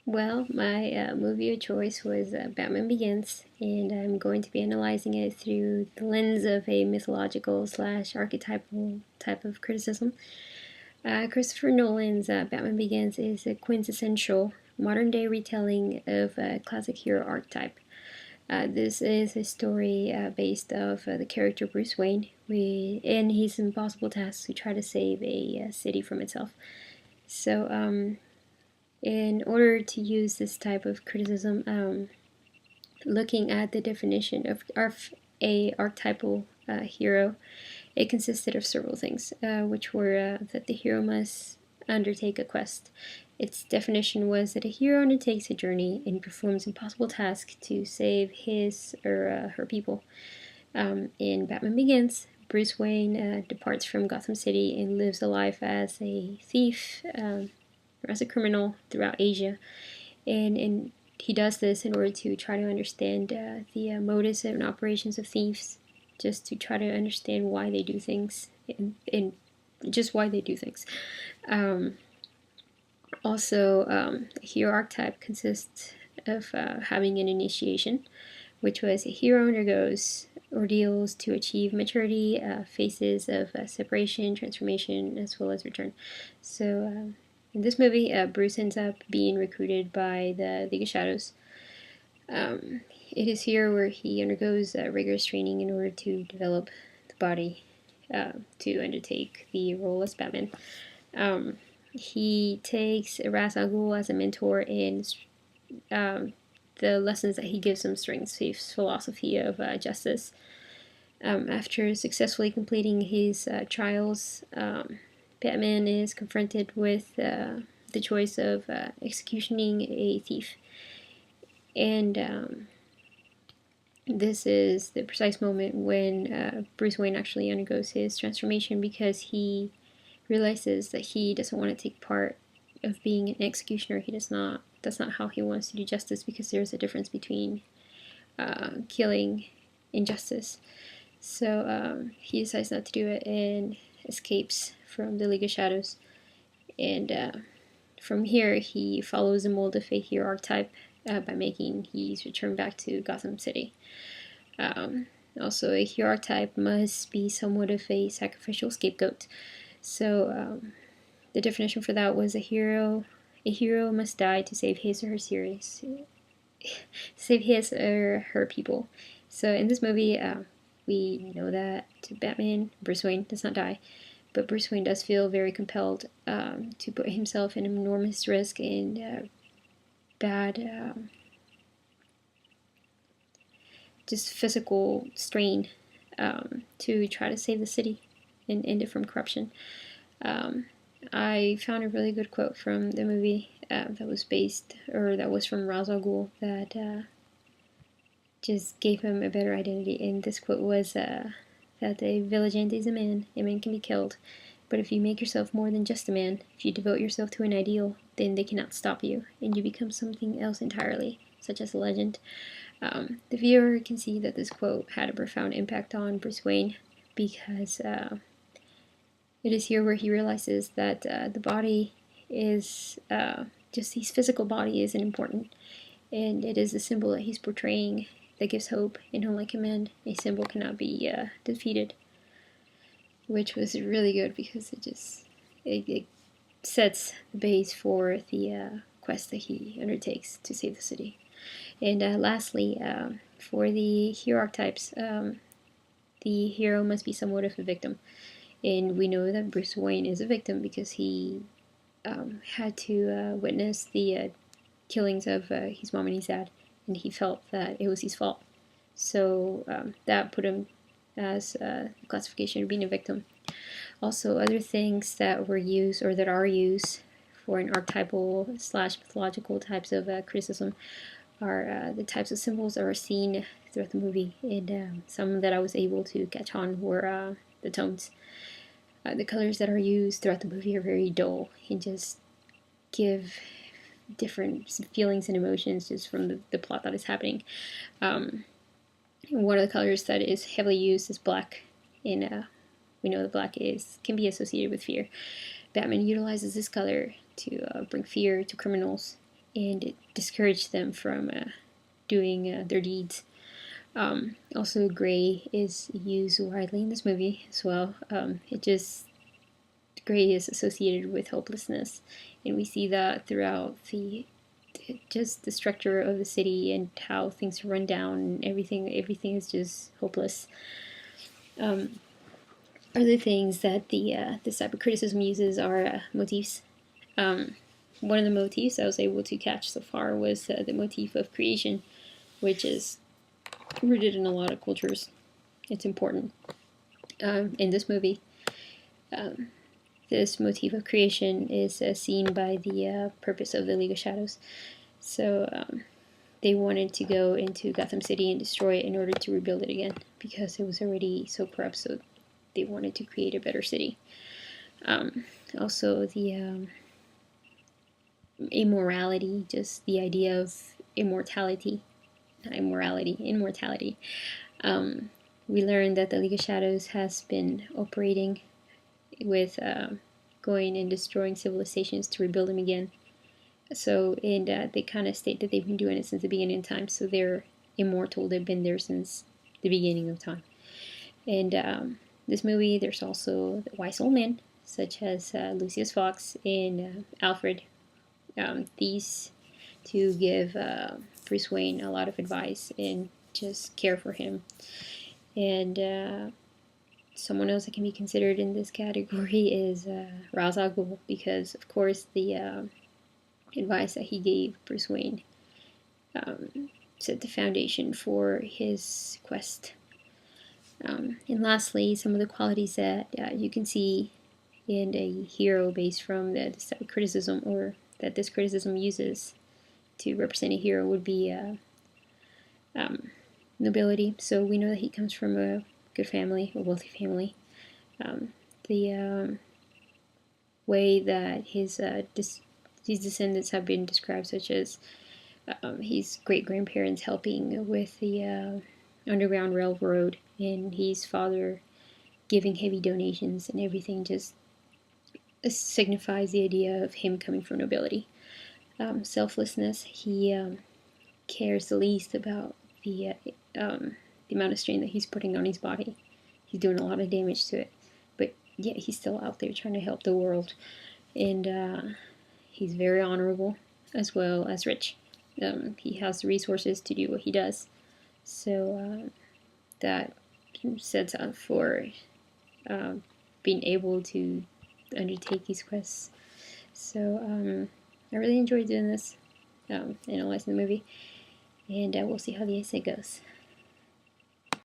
Well, my movie of choice was Batman Begins, and I'm going to be analyzing it through the lens of a mythological slash archetypal type of criticism. Christopher Nolan's Batman Begins is a quintessential modern day retelling of a classic hero archetype. This is a story based off the character Bruce Wayne and his impossible task to try to save a city from itself. So, in order to use this type of criticism, looking at the definition of a archetypal hero, it consisted of several things, which were that the hero must undertake a quest. Its definition was that a hero undertakes a journey and performs impossible tasks to save his or her people. In Batman Begins, Bruce Wayne departs from Gotham City and lives a life as a thief or as a criminal throughout Asia. And he does this in order to try to understand the motives and operations of thieves, just to try to understand why they do things and just why they do things. Also, a hero archetype consists of having an initiation, which was a hero undergoes ordeals to achieve maturity, phases of separation, transformation, as well as return. So, in this movie, Bruce ends up being recruited by the League of Shadows. It is here where he undergoes rigorous training in order to develop the body to undertake the role as Batman. He takes Ra's al Ghul as a mentor, and the lessons that he gives him strengthens his philosophy of justice. After successfully completing his trials, Batman is confronted with the choice of executioning a thief. And this is the precise moment when Bruce Wayne actually undergoes his transformation, because he realizes that he doesn't want to take part of being an executioner. That's not how he wants to do justice, because there's a difference between killing and justice. So he decides not to do it and escapes from the League of Shadows. And from here, he follows the mold of a hero archetype by making his return back to Gotham City. Also, a hero archetype must be somewhat of a sacrificial scapegoat. So the definition for that was a hero must die to save his or her series, save his or her people. So in this movie, we know that Bruce Wayne does not die, but Bruce Wayne does feel very compelled to put himself in enormous risk and bad, just physical strain to try to save the city and end it from corruption. I found a really good quote from the movie that was from Ra's al Ghul that just gave him a better identity. And this quote was that a vigilante is a man can be killed, but if you make yourself more than just a man, if you devote yourself to an ideal, then they cannot stop you, and you become something else entirely, such as a legend. The viewer can see that this quote had a profound impact on Bruce Wayne, because it is here where he realizes that the body is just his physical body isn't important, and it is the symbol that he's portraying that gives hope. And unlike a man, a symbol cannot be defeated, which was really good, because it sets the base for the quest that he undertakes to save the city. And lastly, for the hero archetypes, the hero must be somewhat of a victim. And we know that Bruce Wayne is a victim because he had to witness the killings of his mom and his dad, and he felt that it was his fault. So that put him as a classification of being a victim. Also, other things that were used or that are used for an archetypal slash mythological types of criticism are the types of symbols that are seen throughout the movie. And some that I was able to catch on were the tones. The colors that are used throughout the movie are very dull and just give different feelings and emotions just from the plot that is happening. One of the colors that is heavily used is black, and we know that black can be associated with fear. Batman utilizes this color to bring fear to criminals, and it discouraged them from doing their deeds. Also, gray is used widely in this movie as well. Gray is associated with hopelessness, and we see that throughout the structure of the city and how things run down and everything is just hopeless. Other things that this type of criticism uses are motifs. One of the motifs I was able to catch so far was the motif of creation, which is rooted in a lot of cultures. It's important. In this movie, this motif of creation is seen by the purpose of the League of Shadows. So they wanted to go into Gotham City and destroy it in order to rebuild it again, because it was already so corrupt, so they wanted to create a better city. Also, the immorality, just the idea of immortality. We learned that the League of Shadows has been operating with going and destroying civilizations to rebuild them again. So, and they kind of state that they've been doing it since the beginning of time. So they're immortal. They've been there since the beginning of time. And this movie, there's also the wise old men, such as Lucius Fox and Alfred. These two give Bruce Wayne a lot of advice and just care for him. And someone else that can be considered in this category is Ra's al Ghul, because of course the advice that he gave Bruce Wayne set the foundation for his quest. And lastly, some of the qualities that you can see in a hero based from this criticism, or that this criticism uses to represent a hero, would be nobility. So we know that he comes from a good family, a wealthy family. The way that his descendants have been described, such as his great-grandparents helping with the Underground Railroad, and his father giving heavy donations and everything, just signifies the idea of him coming from nobility. Selflessness, he cares the least about the amount of strain that he's putting on his body. He's doing a lot of damage to it, but yet he's still out there trying to help the world. And he's very honorable as well as rich. He has the resources to do what he does. So that sets up for being able to undertake these quests. So I really enjoyed doing this, analyzing the movie, and we'll see how the essay goes.